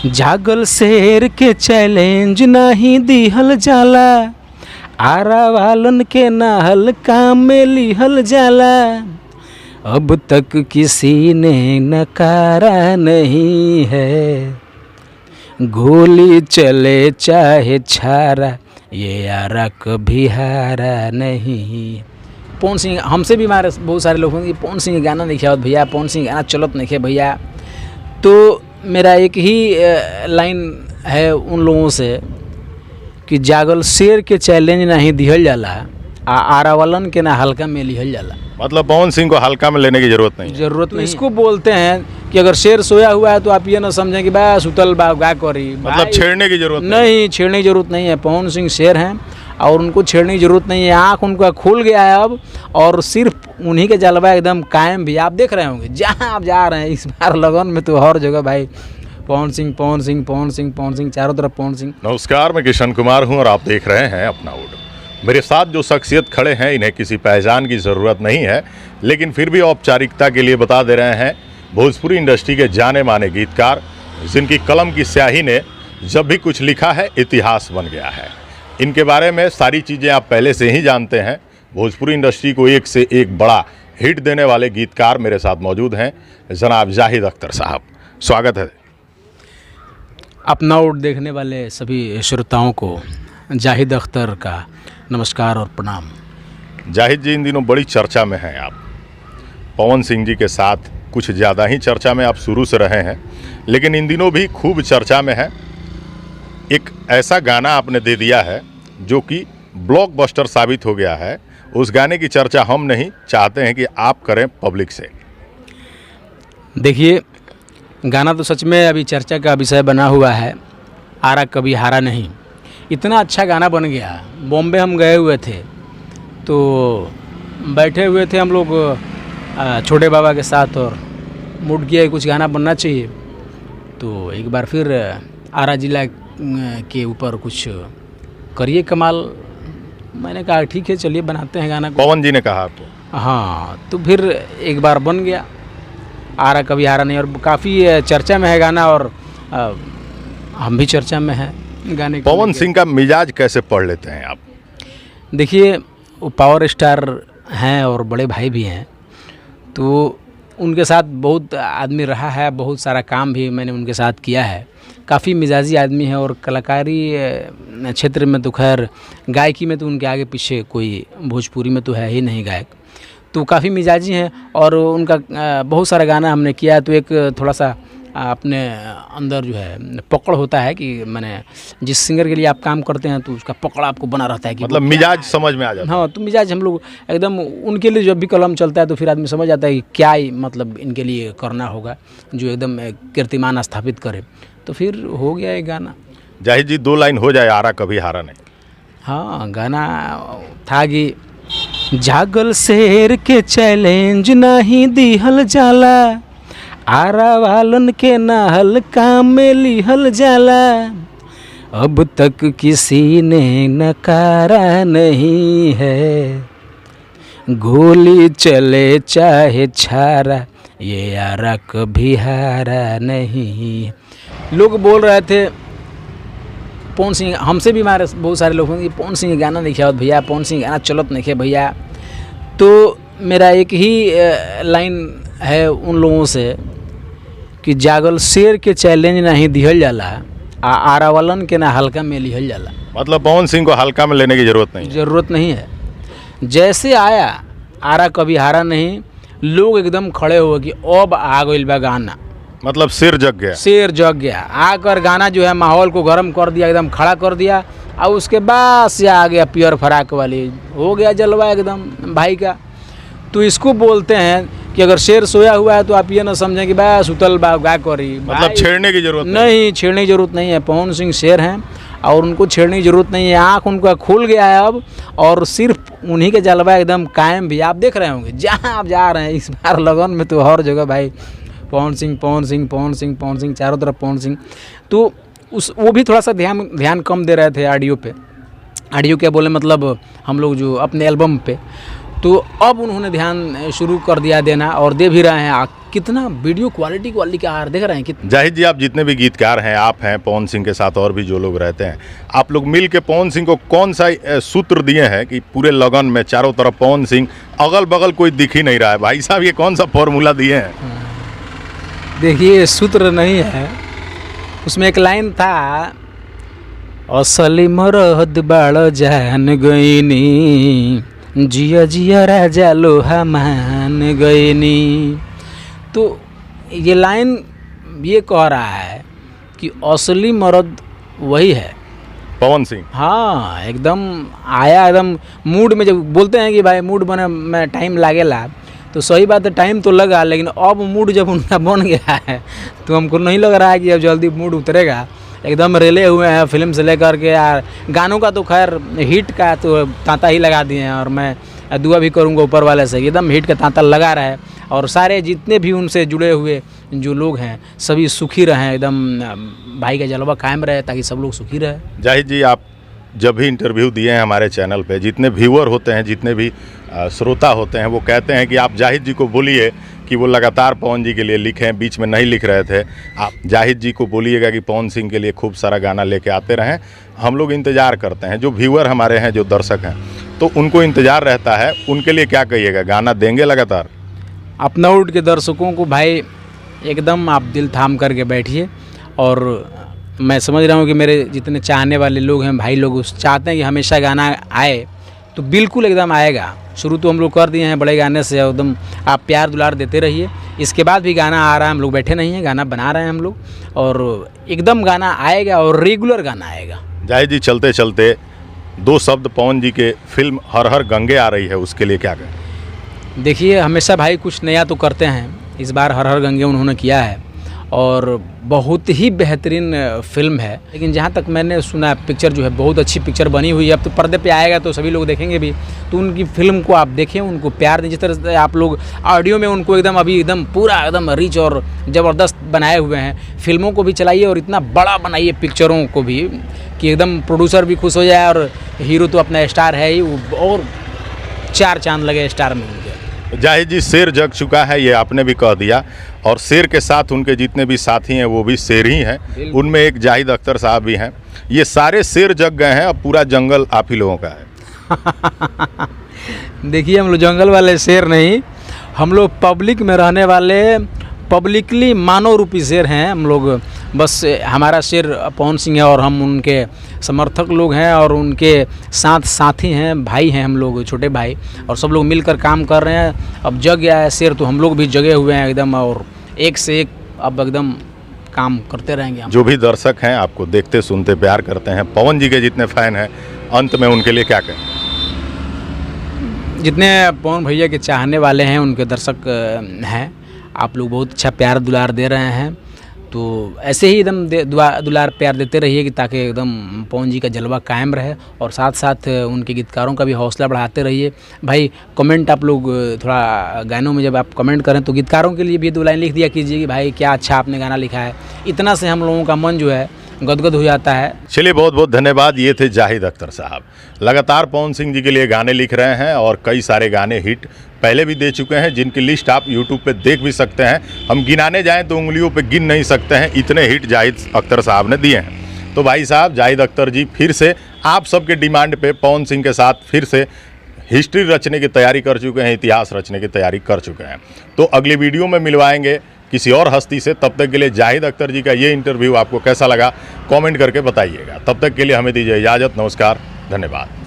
जागल शेर के चैलेंज नहीं दिहल जाला, आरा वालन के ना हल्का में लिहल जाला। अब तक किसी ने नकारा नहीं है, गोली चले चाहे छारा, ये आरा कभी हारा नहीं। पवन सिंह हमसे भी हमारे बहुत सारे लोग होंगे पवन सिंह गाना नहीं आवत भैया, पवन सिंह गाना चलत नहीं भैया। तो मेरा एक ही लाइन है उन लोगों से कि जागल शेर के चैलेंज नहीं दिहल जाला, आरा वालन के ना हल्का में लिहल जाला। मतलब पवन सिंह को हल्का में लेने की जरूरत नहीं। इसको बोलते हैं कि अगर शेर सोया हुआ है तो आप ये ना समझें कि बा सुतल बा गा करी, मतलब छेड़ने की जरूरत नहीं। छेड़ने की जरूरत नहीं है। पवन सिंह शेर हैं और उनको छेड़ने की जरूरत नहीं है। आँख उनका खुल गया है अब, और सिर्फ उन्हीं के जलवा एकदम कायम भी। आप देख रहे होंगे जहाँ आप जा रहे हैं इस बार लगन में तो हर जगह भाई पवन सिंह पवन सिंह पवन सिंह पवन सिंह, चारों तरफ पवन सिंह। नमस्कार, मैं किशन कुमार हूं और आप देख रहे हैं अपना वोट। मेरे साथ जो शख्सियत खड़े हैं इन्हें किसी पहचान की ज़रूरत नहीं है, लेकिन फिर भी औपचारिकता के लिए बता दे रहे हैं। भोजपुरी इंडस्ट्री के जाने माने गीतकार जिनकी कलम की स्याही ने जब भी कुछ लिखा है इतिहास बन गया है। इनके बारे में सारी चीज़ें आप पहले से ही जानते हैं। भोजपुरी इंडस्ट्री को एक से एक बड़ा हिट देने वाले गीतकार मेरे साथ मौजूद हैं, जनाब जाहिद अख्तर साहब। स्वागत है। अपना वोट देखने वाले सभी श्रोताओं को जाहिद अख्तर का नमस्कार और प्रणाम। जाहिद जी, इन दिनों बड़ी चर्चा में हैं आप। पवन सिंह जी के साथ कुछ ज़्यादा ही चर्चा में आप शुरू से रहे हैं, लेकिन इन दिनों भी खूब चर्चा में है। एक ऐसा गाना आपने दे दिया है जो कि ब्लॉकबस्टर साबित हो गया है। उस गाने की चर्चा हम नहीं चाहते हैं कि आप करें पब्लिक से। देखिए, गाना तो सच में अभी चर्चा का विषय बना हुआ है, आरा कभी हारा नहीं। इतना अच्छा गाना बन गया। बॉम्बे हम गए हुए थे तो बैठे हुए थे हम लोग छोटे बाबा के साथ, और मूड किया कुछ गाना बनना चाहिए। तो एक बार फिर आरा जिला के ऊपर कुछ करिए कमाल। मैंने कहा ठीक है, चलिए बनाते हैं गाना को। पवन जी ने कहा आपको? हाँ, तो फिर एक बार बन गया आरा कभी हारा नहीं, और काफ़ी चर्चा में है गाना, और हम भी चर्चा में हैं गाने। पवन सिंह का मिजाज कैसे पढ़ लेते हैं आप? देखिए, वो पावर स्टार हैं और बड़े भाई भी हैं, तो उनके साथ बहुत आदमी रहा है, बहुत सारा काम भी मैंने उनके साथ किया है। काफ़ी मिजाजी आदमी है, और कलाकारी क्षेत्र में तो खैर, गायकी में तो उनके आगे पीछे कोई भोजपुरी में तो है ही नहीं गायक। तो काफ़ी मिजाजी हैं, और उनका बहुत सारा गाना हमने किया है। तो एक थोड़ा सा अपने अंदर जो है पकड़ होता है कि मैंने जिस सिंगर के लिए आप काम करते हैं तो उसका पकड़ आपको बना रहता है कि मतलब मिजाज समझ में आ जाता है। हाँ, तो मिजाज हम लोग एकदम उनके लिए जब भी कलम चलता है तो फिर आदमी समझ आता है कि क्या ही मतलब इनके लिए करना होगा जो एकदम कीर्तिमान स्थापित करे। तो फिर हो गया एक गाना। जाहिद जी, 2 लाइन हो जाए, आरा कभी हारा नहीं। हाँ, गाना था कि जागल शेर के चैलेंज नहीं दिहल जाला, आरा वालन के ना हल्का में लिहल जाला। अब तक किसी ने नकारा नहीं है, गोली चले चाहे छारा, ये आरा कभी हारा नहीं। लोग बोल रहे थे पवन सिंह हमसे भी हमारे बहुत सारे लोग होंगे पवन सिंह गाना नहीं आवत भैया, पवन सिंह गाना चलत नहीं भैया। तो मेरा एक ही लाइन है उन लोगों से कि जागल शेर के चैलेंज नहीं दिहल जाला, आरा वालन के ना हल्का में लिहल जाला। मतलब पवन सिंह को हल्का में लेने की जरूरत नहीं है। जैसे आया आरा कभी हारा नहीं, लोग एकदम खड़े हो कि अब आ गइल बा गाना। मतलब शेर जग गया। आकर गाना जो है माहौल को गर्म कर दिया, एकदम खड़ा कर दिया, और उसके बाद से आ गया पियर फराक वाली, हो गया जलवा एकदम भाई का। तो इसको बोलते हैं कि अगर शेर सोया हुआ है तो आप ये ना समझें कि बा सुतल बा गा करी। मतलब छेड़ने की जरूरत नहीं। छेड़ने की जरूरत नहीं है। पवन सिंह शेर हैं और उनको छेड़ने की जरूरत नहीं है। आँख उनका खुल गया है अब, और सिर्फ उन्हीं के जलवा एकदम कायम भी। आप देख रहे होंगे जहाँ आप जा रहे हैं इस बार लगन में तो हर जगह भाई पवन सिंह पवन सिंह पवन सिंह पवन सिंह, चारों तरफ पवन सिंह। तो वो भी थोड़ा सा ध्यान कम दे रहे थे ऑडियो पे। ऑडियो क्या बोले, मतलब हम लोग जो अपने एल्बम पे, तो अब उन्होंने ध्यान शुरू कर दिया देना और दे भी रहे हैं। कितना वीडियो क्वालिटी का देख रहे हैं कितना। जाहिद जी, आप जितने भी गीतकार हैं, आप हैं, पवन सिंह के साथ और भी जो लोग रहते हैं, आप लोग मिल के पवन सिंह को कौन सा सूत्र दिए हैं कि पूरे लगन में चारों तरफ पवन सिंह, अगल बगल कोई दिख ही नहीं रहा है? भाई साहब, ये कौन सा फॉर्मूला दिए हैं? देखिए, सूत्र नहीं है, उसमें एक लाइन था, असली मरहद बाड़ जान गईनी, जिया जिया राजा लोहा मान गईनी। तो ये लाइन ये कह रहा है कि असली मर्द वही है, पवन सिंह। हाँ, एकदम आया, एकदम मूड में। जब बोलते हैं कि भाई मूड बने में टाइम लागेला, तो सही बात है, टाइम तो लगा, लेकिन अब मूड जब उनका बन गया है तो हमको नहीं लग रहा है कि अब जल्दी मूड उतरेगा। एकदम रेले हुए हैं फिल्म से लेकर के यार। गानों का तो खैर हिट का तो तांता ही लगा दिए हैं, और मैं दुआ भी करूंगा ऊपर वाले से एकदम हिट का तांता लगा रहा है, और सारे जितने भी उनसे जुड़े हुए जो लोग हैं सभी सुखी रहें, एकदम भाई का जलवा कायम रहे, ताकि सब लोग सुखी रहे। जाहिद जी, आप जब भी इंटरव्यू दिए हैं हमारे चैनल पे, जितने व्यूअर होते हैं, जितने भी श्रोता होते हैं, वो कहते हैं कि आप जाहिद जी को बोलिए कि वो लगातार पवन जी के लिए लिखें, बीच में नहीं लिख रहे थे। आप जाहिद जी को बोलिएगा कि पवन सिंह के लिए खूब सारा गाना लेके आते रहें, हम लोग इंतज़ार करते हैं। जो व्यूअर हमारे हैं, जो दर्शक हैं, तो उनको इंतज़ार रहता है, उनके लिए क्या कहिएगा? गाना देंगे लगातार? अपना उठ के दर्शकों को भाई एकदम आप दिल थाम करके बैठिए, और मैं समझ रहा हूँ कि मेरे जितने चाहने वाले लोग हैं, भाई लोग चाहते हैं कि हमेशा गाना आए, तो बिल्कुल एकदम आएगा। शुरू तो हम लोग कर दिए हैं बड़े गाने से, एकदम आप प्यार दुलार देते रहिए। इसके बाद भी गाना आ रहा है, हम लोग बैठे नहीं हैं, गाना बना रहे हैं हम लोग, और एकदम गाना आएगा और रेगुलर गाना आएगा। जाहिद जी, चलते चलते 2 शब्द पवन जी के फिल्म हर हर गंगे आ रही है, उसके लिए क्या कहें? देखिए, हमेशा भाई कुछ नया तो करते हैं, इस बार हर हर गंगे उन्होंने किया है और बहुत ही बेहतरीन फिल्म है। लेकिन जहाँ तक मैंने सुना, पिक्चर जो है बहुत अच्छी पिक्चर बनी हुई है। अब तो पर्दे पे आएगा तो सभी लोग देखेंगे भी, तो उनकी फिल्म को आप देखें, उनको प्यार दें। जिस तरह से आप लोग ऑडियो में उनको एकदम अभी एकदम पूरा एकदम रिच और ज़बरदस्त बनाए हुए हैं, फिल्मों को भी चलाइए और इतना बड़ा बनाइए पिक्चरों को भी कि एकदम प्रोड्यूसर भी खुश हो जाए, और हीरो तो अपना स्टार है ही, और 4 चांद लगे स्टार में उनके। जाहिद जी, शेर जग चुका है, ये आपने भी कह दिया, और शेर के साथ उनके जितने भी साथी हैं वो भी शेर ही हैं। उनमें एक जाहिद अख्तर साहब भी हैं। ये सारे शेर जग गए हैं, अब पूरा जंगल आप ही लोगों का है। देखिए, हम लोग जंगल वाले शेर नहीं, हम लोग पब्लिक में रहने वाले पब्लिकली मानव रूपी शेर हैं हम लोग। बस हमारा शेर पवन सिंह है, और हम उनके समर्थक लोग हैं, और उनके साथ साथी हैं, भाई हैं हम लोग, छोटे भाई, और सब लोग मिलकर काम कर रहे हैं। अब जग गया है शेर, तो हम लोग भी जगे हुए हैं एकदम, और एक से एक अब एकदम काम करते रहेंगे हम। जो भी दर्शक हैं, आपको देखते सुनते प्यार करते हैं, पवन जी के जितने फ़ैन हैं, अंत में उनके लिए क्या कहें? जितने पवन भैया के चाहने वाले हैं, उनके दर्शक हैं, आप लोग बहुत अच्छा प्यार दुलार दे रहे हैं, तो ऐसे ही एकदम दुलार प्यार देते रहिए, कि ताकि एकदम पवन जी का जलवा कायम रहे, और साथ साथ उनके गीतकारों का भी हौसला बढ़ाते रहिए। भाई कमेंट आप लोग थोड़ा गानों में जब आप कमेंट करें, तो गीतकारों के लिए भी 2 लाइन लिख दिया कीजिए कि भाई क्या अच्छा आपने गाना लिखा है। इतना से हम लोगों का मन जो है गदगद हो जाता है। चलिए, बहुत बहुत धन्यवाद। ये थे जाहिद अख्तर साहब, लगातार पवन सिंह जी के लिए गाने लिख रहे हैं, और कई सारे गाने हिट पहले भी दे चुके हैं, जिनकी लिस्ट आप यूट्यूब पे देख भी सकते हैं। हम गिनाने जाएं तो उंगलियों पे गिन नहीं सकते हैं, इतने हिट जाहिद अख्तर साहब ने दिए हैं। तो भाई साहब, जाहिद अख्तर जी फिर से आप सबके डिमांड पे पवन सिंह के साथ फिर से हिस्ट्री रचने की तैयारी कर चुके हैं, इतिहास रचने की तैयारी कर चुके हैं। तो अगली वीडियो में मिलवाएंगे किसी और हस्ती से। तब तक के लिए जाहिद अख्तर जी का ये इंटरव्यू आपको कैसा लगा, कमेंट करके बताइएगा। तब तक के लिए हमें दीजिए इजाज़त। नमस्कार, धन्यवाद।